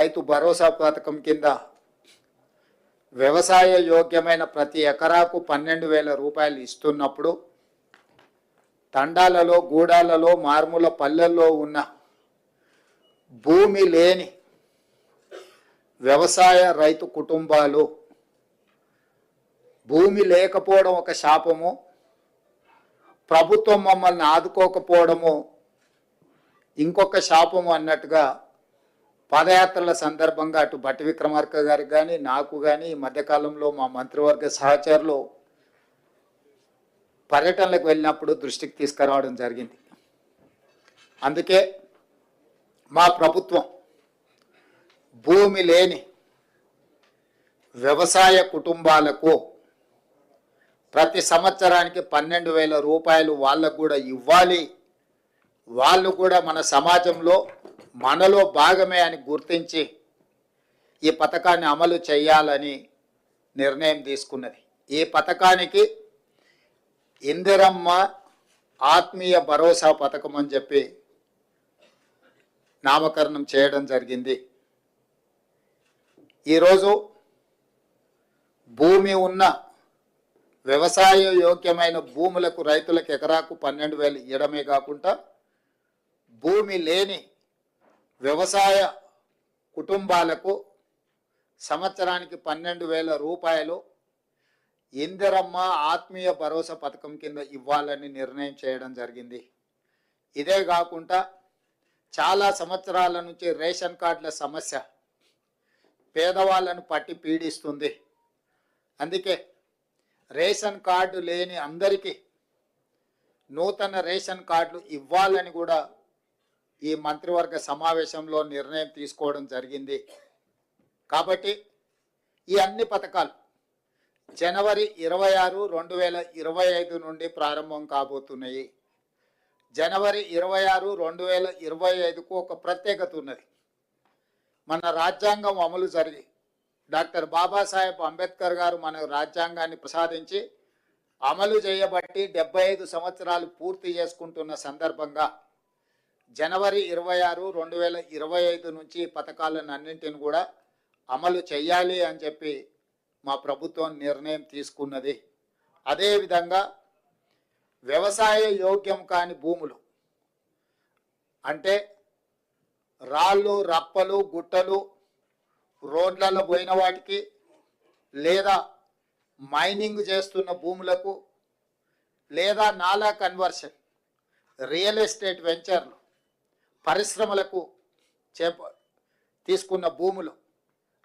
రైతు భరోసా పథకం కింద వ్యవసాయ యోగ్యమైన ప్రతి ఎకరాకు 12,000 రూపాయలు ఇస్తున్నప్పుడు తండాలలో గూడాలలో మారుమూల పల్లెల్లో ఉన్న భూమి లేని వ్యవసాయ రైతు కుటుంబాలు భూమి లేకపోవడం ఒక శాపము, ప్రభుత్వం మమ్మల్ని ఆదుకోకపోవడము ఇంకొక శాపము అన్నట్టుగా పాదయాత్రల సందర్భంగా అటు భట్టి విక్రమార్క గారికి కానీ నాకు కానీ ఈ మధ్యకాలంలో మా మంత్రివర్గ సహచరులు పర్యటనలకు వెళ్ళినప్పుడు దృష్టికి తీసుకురావడం జరిగింది. అందుకే మా ప్రభుత్వం భూమి లేని వ్యవసాయ కుటుంబాలకు ప్రతి సంవత్సరానికి 12,000 రూపాయలు వాళ్ళకు కూడా ఇవ్వాలి, వాళ్ళు కూడా మన సమాజంలో మనలో భాగమే అని గుర్తించి ఈ పథకాన్ని అమలు చేయాలని నిర్ణయం తీసుకున్నది. ఈ పథకానికి ఇందిరమ్మ ఆత్మీయ భరోసా పథకం అని చెప్పి నామకరణం చేయడం జరిగింది. ఈరోజు భూమి ఉన్న వ్యవసాయ యోగ్యమైన భూములకు రైతులకు ఎకరాకు 12,000 ఇవ్వడమే కాకుండా భూమి లేని వ్యవసాయ కుటుంబాలకు సంవత్సరానికి 12,000 రూపాయలు ఇందిరమ్మ ఆత్మీయ భరోసా పథకం కింద ఇవ్వాలని నిర్ణయం చేయడం జరిగింది. ఇదే కాకుండా చాలా సంవత్సరాల నుంచి రేషన్ కార్డుల సమస్య పేదవాళ్ళను పట్టి పీడిస్తుంది. అందుకే రేషన్ కార్డు లేని అందరికీ నూతన రేషన్ కార్డులు ఇవ్వాలని కూడా ఈ మంత్రివర్గ సమావేశంలో నిర్ణయం తీసుకోవడం జరిగింది. కాబట్టి ఈ అన్ని పథకాలు జనవరి 26, 2025 నుండి ప్రారంభం కాబోతున్నాయి. జనవరి 26, 2025కు ఒక ప్రత్యేకత ఉన్నది. మన రాజ్యాంగం అమలు జరిగి డాక్టర్ బాబాసాహెబ్ అంబేద్కర్ గారు మన రాజ్యాంగాన్ని ప్రసాదించి అమలు చేయబట్టి 75 సంవత్సరాలు పూర్తి చేసుకుంటున్న సందర్భంగా జనవరి 26, 2025 నుంచి పథకాలను అన్నింటిని కూడా అమలు చేయాలి అని చెప్పి మా ప్రభుత్వం నిర్ణయం తీసుకున్నది. అదేవిధంగా వ్యవసాయ యోగ్యం కాని భూములు అంటే రాళ్ళు రప్పలు గుట్టలు రోడ్లలో పోయిన వాటికి లేదా మైనింగ్ చేస్తున్న భూములకు లేదా నాలా కన్వర్షన్ రియల్ ఎస్టేట్ వెంచర్లు పరిశ్రమలకు తీసుకున్న భూములు,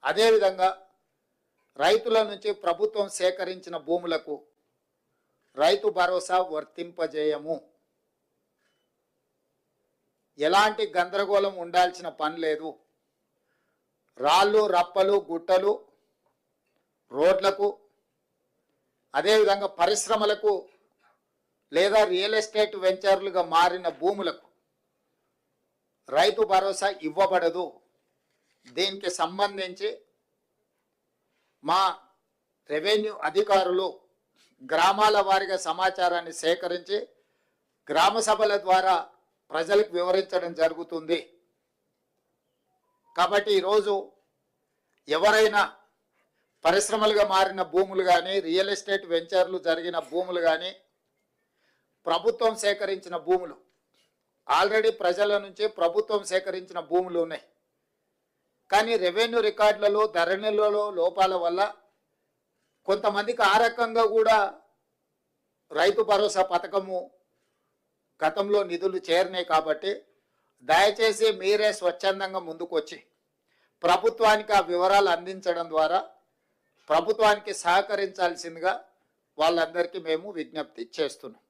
అదేవిధంగా రైతుల నుంచి ప్రభుత్వం సేకరించిన భూములకు రైతు భరోసా వర్తింపజేయము. ఎలాంటి గందరగోళం ఉండాల్సిన పని లేదు. రాళ్ళు రప్పలు గుట్టలు రోడ్లకు అదేవిధంగా పరిశ్రమలకు లేదా రియల్ ఎస్టేట్ వెంచర్లుగా మారిన భూములకు రైతు భరోసా ఇవ్వబడదు. దీనికి సంబంధించి మా రెవెన్యూ అధికారులు గ్రామాల వారీగా సమాచారాన్ని సేకరించి గ్రామ సభల ద్వారా ప్రజలకు వివరించడం జరుగుతుంది. కాబట్టి ఈరోజు ఎవరైనా పరిశ్రమలుగా మారిన భూములు కానీ రియల్ ఎస్టేట్ వెంచర్లు జరిగిన భూములు కానీ ప్రభుత్వం సేకరించిన భూములు ఆల్రెడీ ప్రజల నుంచి ప్రభుత్వం సేకరించిన భూములు ఉన్నాయి. కానీ రెవెన్యూ రికార్డులలో ధరణిలలో లోపాల వల్ల కొంతమందికి ఆ రకంగా కూడా రైతు భరోసా పథకము గతంలో నిధులు చేరినాయి. కాబట్టి దయచేసి మీరే స్వచ్ఛందంగా ముందుకొచ్చి ప్రభుత్వానికి ఆ వివరాలు అందించడం ద్వారా ప్రభుత్వానికి సహకరించాల్సిందిగా వాళ్ళందరికీ మేము విజ్ఞప్తి చేస్తున్నాం.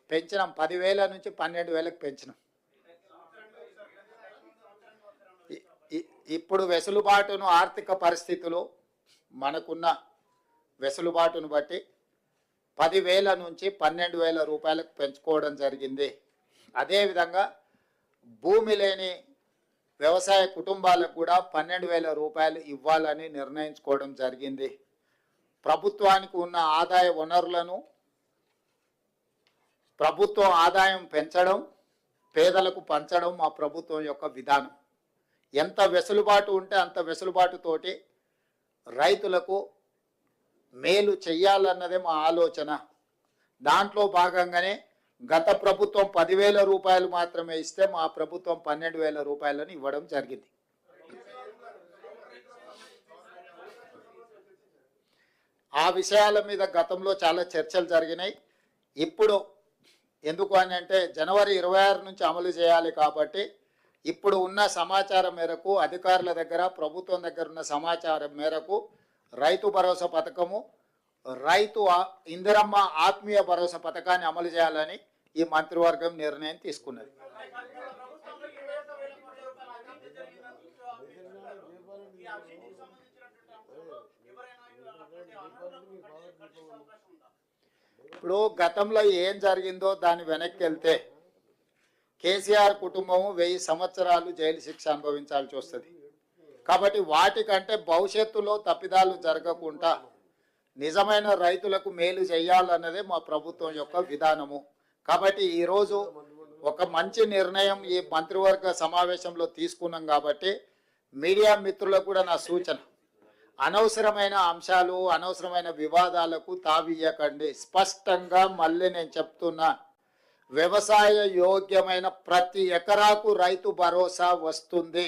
పెంచినాం, 10,000 నుంచి 12,000కు పెంచినాం. ఇప్పుడు వెసులుబాటును ఆర్థిక పరిస్థితులు మనకున్న వెసులుబాటును బట్టి 10,000 నుంచి 12,000 రూపాయలకు పెంచుకోవడం జరిగింది. అదేవిధంగా భూమి లేని వ్యవసాయ కుటుంబాలకు కూడా 12,000 రూపాయలు ఇవ్వాలని నిర్ణయించుకోవడం జరిగింది. ప్రభుత్వానికి ఉన్న ఆదాయ వనరులను ప్రభుత్వం ఆదాయం పెంచడం, పేదలకు పంచడం మా ప్రభుత్వం యొక్క విధానం. ఎంత వెసులుబాటు ఉంటే అంత వెసులుబాటుతోటి రైతులకు మేలు చెయ్యాలన్నదే మా ఆలోచన. దాంట్లో భాగంగానే గత ప్రభుత్వం 10,000 రూపాయలు మాత్రమే ఇస్తే మా ప్రభుత్వం 12,000 రూపాయలను ఇవ్వడం జరిగింది. ఆ విషయాల మీద గతంలో చాలా చర్చలు జరిగినాయి. ఇప్పుడు ఎందుకు అని అంటే జనవరి 26 నుంచి అమలు చేయాలి కాబట్టి ఇప్పుడు ఉన్న సమాచారం మేరకు అధికారుల దగ్గర ప్రభుత్వం దగ్గర ఉన్న సమాచారం మేరకు రైతు భరోసా పథకము, రైతు ఇందిరమ్మ ఆత్మీయ భరోసా పథకాన్ని అమలు చేయాలని ఈ మంత్రివర్గం నిర్ణయం తీసుకున్నది. ఇప్పుడు గతంలో ఏం జరిగిందో దాని వెనక్కి వెళ్తే కేసీఆర్ కుటుంబము 1000 సంవత్సరాలు జైలు శిక్ష అనుభవించాల్సి వస్తుంది. కాబట్టి వాటికంటే భవిష్యత్తులో తప్పిదాలు జరగకుండా నిజమైన రైతులకు మేలు చేయాలన్నదే మా ప్రభుత్వం యొక్క విధానము. కాబట్టి ఈరోజు ఒక మంచి నిర్ణయం ఈ మంత్రివర్గ సమావేశంలో తీసుకున్నాం. కాబట్టి మీడియా మిత్రులకు కూడా నా సూచన, అనవసరమైన అంశాలు, అనవసరమైన వివాదాలకు తావియ్యకండి. స్పష్టంగా మళ్ళీ నేను చెప్తున్నా, వ్యవసాయ యోగ్యమైన ప్రతి ఎకరాకు రైతు భరోసా వస్తుంది.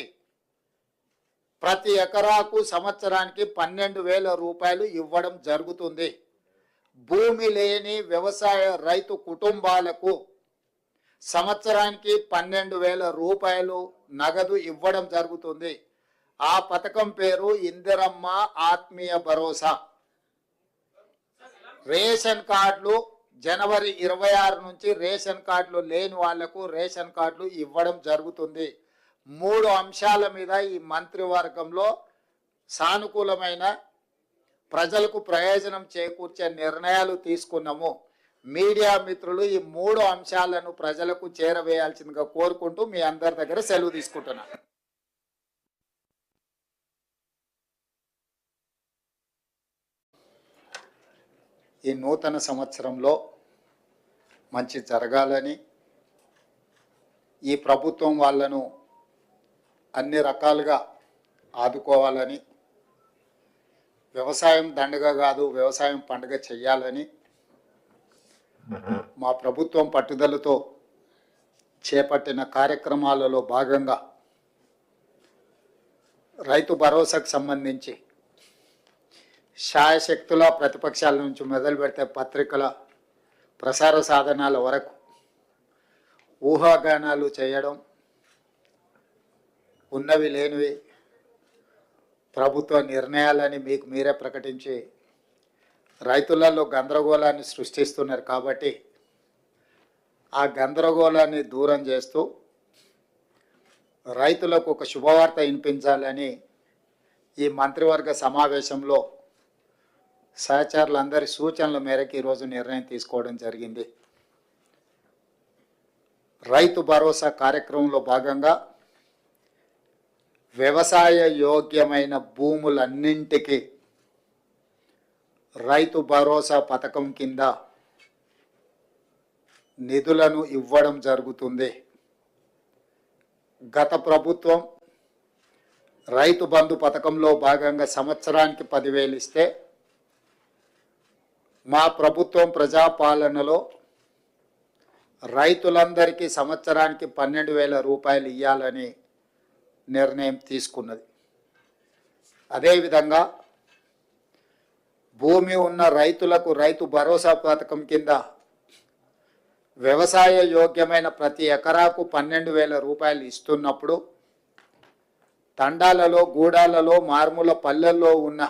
ప్రతి ఎకరాకు సంవత్సరానికి 12,000 రూపాయలు ఇవ్వడం జరుగుతుంది. భూమి లేని వ్యవసాయ రైతు కుటుంబాలకు సంవత్సరానికి 12,000 రూపాయలు నగదు ఇవ్వడం జరుగుతుంది. ఆ పథకం పేరు ఇందిరమ్మ ఆత్మీయ భరోసా. రేషన్ కార్డులు జనవరి 26 నుంచి రేషన్ కార్డులు లేని వాళ్లకు రేషన్ కార్డులు ఇవ్వడం జరుగుతుంది. 3 అంశాల మీద ఈ మంత్రివర్గంలో సానుకూలమైన ప్రజలకు ప్రయోజనం చేకూర్చే నిర్ణయాలు తీసుకున్నాము. మీడియా మిత్రులు ఈ 3 అంశాలను ప్రజలకు చేరవేయాల్సిందిగా కోరుకుంటూ మీ అందరి దగ్గర సెలవు తీసుకుంటున్నా. ఈ నూతన సంవత్సరంలో మంచి జరగాలని, ఈ ప్రభుత్వం వాళ్ళను అన్ని రకాలుగా ఆదుకోవాలని, వ్యవసాయం దండగ కాదు వ్యవసాయం పండుగ చెయ్యాలని మా ప్రభుత్వం పట్టుదలతో చేపట్టిన కార్యక్రమాలలో భాగంగా రైతు భరోసాకు సంబంధించి శాయశక్తుల ప్రతిపక్షాల నుంచి మొదలు పెడితే పత్రికల ప్రసార సాధనాల వరకు ఊహాగానాలు చేయడం, ఉన్నవి లేనివి ప్రభుత్వ నిర్ణయాలని మీకు మీరే ప్రకటించి రైతులలో గందరగోళాన్ని సృష్టిస్తున్నారు. కాబట్టి ఆ గందరగోళాన్ని దూరం చేస్తూ రైతులకు ఒక శుభవార్త వినిపించాలని ఈ మంత్రివర్గ సమావేశంలో సహచరులందరి సూచనల మేరకు ఈరోజు నిర్ణయం తీసుకోవడం జరిగింది. రైతు భరోసా కార్యక్రమంలో భాగంగా వ్యవసాయ యోగ్యమైన భూములన్నింటికి రైతు భరోసా పథకం కింద నిధులను ఇవ్వడం జరుగుతుంది. గత ప్రభుత్వం రైతు బంధు పథకంలో భాగంగా సంవత్సరానికి 10,000 ఇస్తే మా ప్రభుత్వం ప్రజాపాలనలో రైతులందరికీ సంవత్సరానికి 12,000 రూపాయలు ఇవ్వాలని నిర్ణయం తీసుకున్నది. అదేవిధంగా భూమి ఉన్న రైతులకు రైతు భరోసా పథకం కింద వ్యవసాయ యోగ్యమైన ప్రతి ఎకరాకు 12,000 రూపాయలు ఇస్తున్నప్పుడు తండాలలో, గూడాలలో, మారుమూల పల్లెల్లో ఉన్న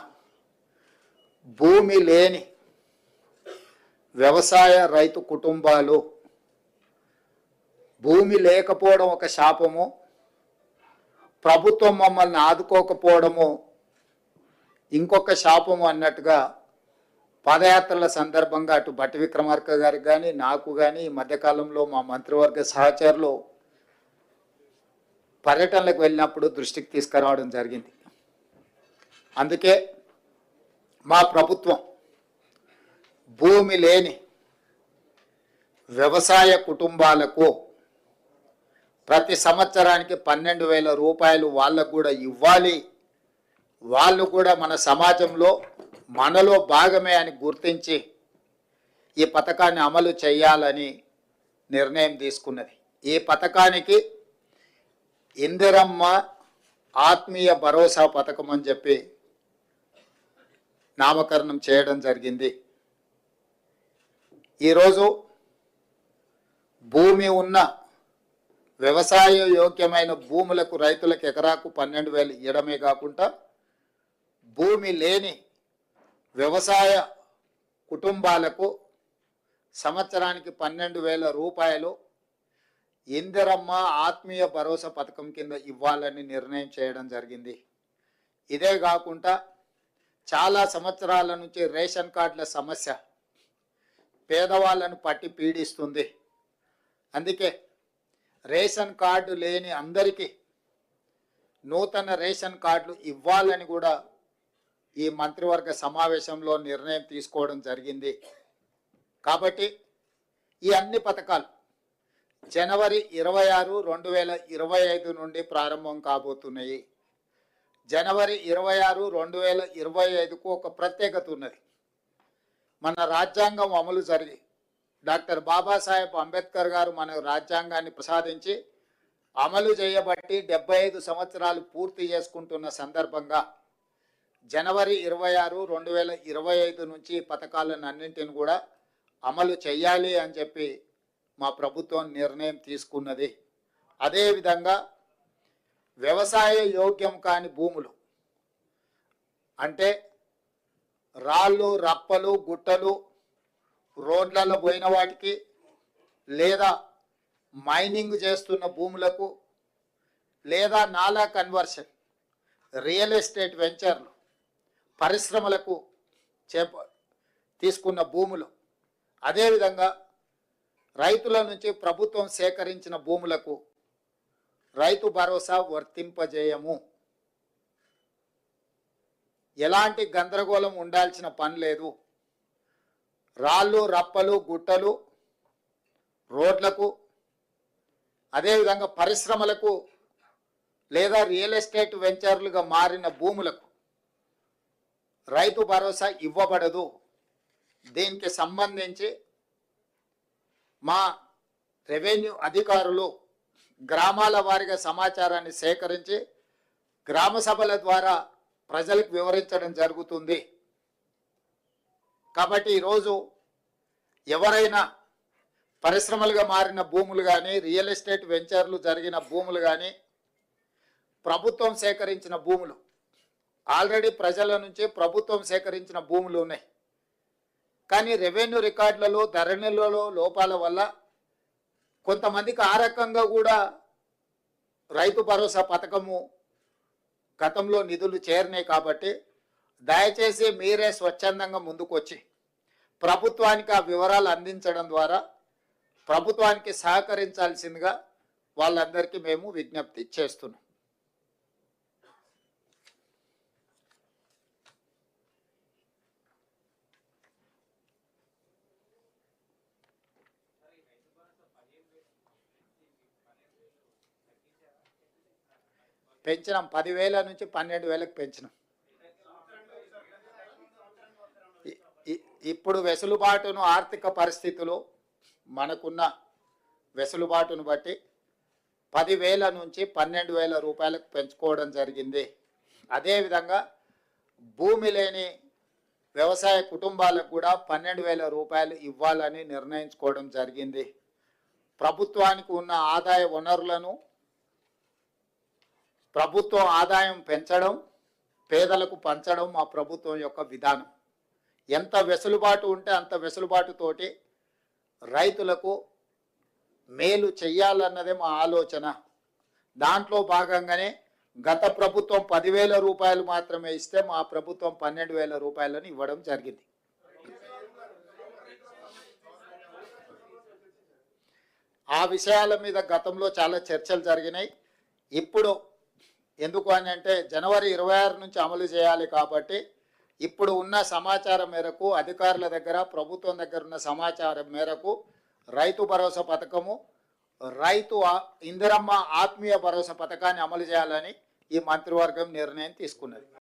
భూమి లేని వ్యవసాయ రైతు కుటుంబాలు, భూమి లేకపోవడం ఒక శాపము, ప్రభుత్వం మమ్మల్ని ఆదుకోకపోవడము ఇంకొక శాపము అన్నట్టుగా పాదయాత్రల సందర్భంగా అటు భట్టి విక్రమార్క గారికి కానీ నాకు కానీ ఈ మధ్యకాలంలో మా మంత్రివర్గ సహచరులు పర్యటనలకు వెళ్ళినప్పుడు దృష్టికి తీసుకురావడం జరిగింది. అందుకే మా ప్రభుత్వం భూమి లేని వ్యవసాయ కుటుంబాలకు ప్రతి సంవత్సరానికి 12,000 రూపాయలు వాళ్ళకు కూడా ఇవ్వాలి, వాళ్ళు కూడా మన సమాజంలో మనలో భాగమే అని గుర్తించి ఈ పథకాన్ని అమలు చేయాలని నిర్ణయం తీసుకున్నది. ఈ పథకానికి ఇందిరమ్మ ఆత్మీయ భరోసా పథకం అని చెప్పి నామకరణం చేయడం జరిగింది. ఈరోజు భూమి ఉన్న వ్యవసాయ యోగ్యమైన భూములకు రైతులకు ఎకరాకు 12,000 ఇవ్వడమే కాకుండా భూమి లేని వ్యవసాయ కుటుంబాలకు సంవత్సరానికి 12,000 రూపాయలు ఇందిరమ్మ ఆత్మీయ భరోసా పథకం కింద ఇవ్వాలని నిర్ణయం చేయడం జరిగింది. ఇదే కాకుండా చాలా సంవత్సరాల నుంచి రేషన్ కార్డుల సమస్య పేదవాళ్ళను పట్టి పీడిస్తుంది. అందుకే రేషన్ కార్డు లేని అందరికీ నూతన రేషన్ కార్డులు ఇవ్వాలని కూడా ఈ మంత్రివర్గ సమావేశంలో నిర్ణయం తీసుకోవడం జరిగింది. కాబట్టి ఈ అన్ని పథకాలు జనవరి 26, 2025 నుండి ప్రారంభం కాబోతున్నాయి. జనవరి 26, 2025కు ఒక ప్రత్యేకత ఉన్నది. మన రాజ్యాంగం అమలు జరిగి డాక్టర్ బాబాసాహెబ్ అంబేద్కర్ గారు మన రాజ్యాంగాన్ని ప్రసాదించి అమలు చేయబట్టి 75 సంవత్సరాలు పూర్తి చేసుకుంటున్న సందర్భంగా జనవరి 26, 2025 నుంచి పథకాలను అన్నింటిని కూడా అమలు చేయాలి అని చెప్పి మా ప్రభుత్వం నిర్ణయం తీసుకున్నది. అదేవిధంగా వ్యవసాయ యోగ్యం కాని భూములు అంటే రాళ్ళు, రప్పలు, గుట్టలు, రోడ్లలో పోయిన వాటికి లేదా మైనింగ్ చేస్తున్న భూములకు లేదా నాలా కన్వర్షన్, రియల్ ఎస్టేట్ వెంచర్లు, పరిశ్రమలకు తీసుకున్న భూములు, అదేవిధంగా రైతుల నుంచి ప్రభుత్వం సేకరించిన భూములకు రైతు భరోసా వర్తింపజేయము. ఎలాంటి గందరగోళం ఉండాల్సిన పని లేదు. రాళ్ళు, రప్పలు, గుట్టలు, రోడ్లకు, అదేవిధంగా పరిశ్రమలకు లేదా రియల్ ఎస్టేట్ వెంచర్లుగా మారిన భూములకు రైతు భరోసా ఇవ్వబడదు. దీనికి సంబంధించి మా రెవెన్యూ అధికారులు గ్రామాల వారీగా సమాచారాన్ని సేకరించి గ్రామ సభల ద్వారా ప్రజలకు వివరించడం జరుగుతుంది. కాబట్టి ఈరోజు ఎవరైనా పరిశ్రమలుగా మారిన భూములు కానీ, రియల్ ఎస్టేట్ వెంచర్లు జరిగిన భూములు కానీ, ప్రభుత్వం సేకరించిన భూములు, ఆల్రెడీ ప్రజల నుంచి ప్రభుత్వం సేకరించిన భూములు ఉన్నాయి. కానీ రెవెన్యూ రికార్డులలో, ధరణిలలో లోపాల వల్ల కొంతమందికి ఆ రకంగా కూడా రైతు భరోసా పథకము గతంలో నిధులు చేరినాయి. కాబట్టి దయచేసి మీరే స్వచ్ఛందంగా ముందుకొచ్చి ప్రభుత్వానికి ఆ వివరాలు అందించడం ద్వారా ప్రభుత్వానికి సహకరించాల్సిందిగా వాళ్ళందరికీ మేము విజ్ఞప్తి చేస్తున్నాం. పెంచినాం, 10,000 నుంచి 12,000కు పెంచినాం. ఇప్పుడు వెసులుబాటును, ఆర్థిక పరిస్థితులు, మనకున్న వెసులుబాటును బట్టి 10,000 నుంచి 12,000 రూపాయలకు పెంచుకోవడం జరిగింది. అదేవిధంగా భూమి లేని వ్యవసాయ కుటుంబాలకు కూడా 12,000 రూపాయలు ఇవ్వాలని నిర్ణయించుకోవడం జరిగింది. ప్రభుత్వానికి ఉన్న ఆదాయ వనరులను ప్రభుత్వం ఆదాయం పెంచడం, పేదలకు పంచడం మా ప్రభుత్వం యొక్క విధానం. ఎంత వెసులుబాటు ఉంటే అంత వెసులుబాటుతోటి రైతులకు మేలు చెయ్యాలన్నదే మా ఆలోచన. దాంట్లో భాగంగానే గత ప్రభుత్వం 10,000 రూపాయలు మాత్రమే ఇస్తే మా ప్రభుత్వం 12,000 రూపాయలను ఇవ్వడం జరిగింది. ఆ విషయాల మీద గతంలో చాలా చర్చలు జరిగినాయి. ఇప్పుడు ఎందుకు అని అంటే జనవరి 26 నుంచి అమలు చేయాలి కాబట్టి ఇప్పుడు ఉన్న సమాచారం మేరకు అధికారుల దగ్గర ప్రభుత్వం దగ్గర ఉన్న సమాచారం మేరకు రైతు భరోసా పథకము ఇందిరమ్మ ఆత్మీయ భరోసా పథకాన్ని అమలు చేయాలని ఈ మంత్రివర్గం నిర్ణయం తీసుకున్నది.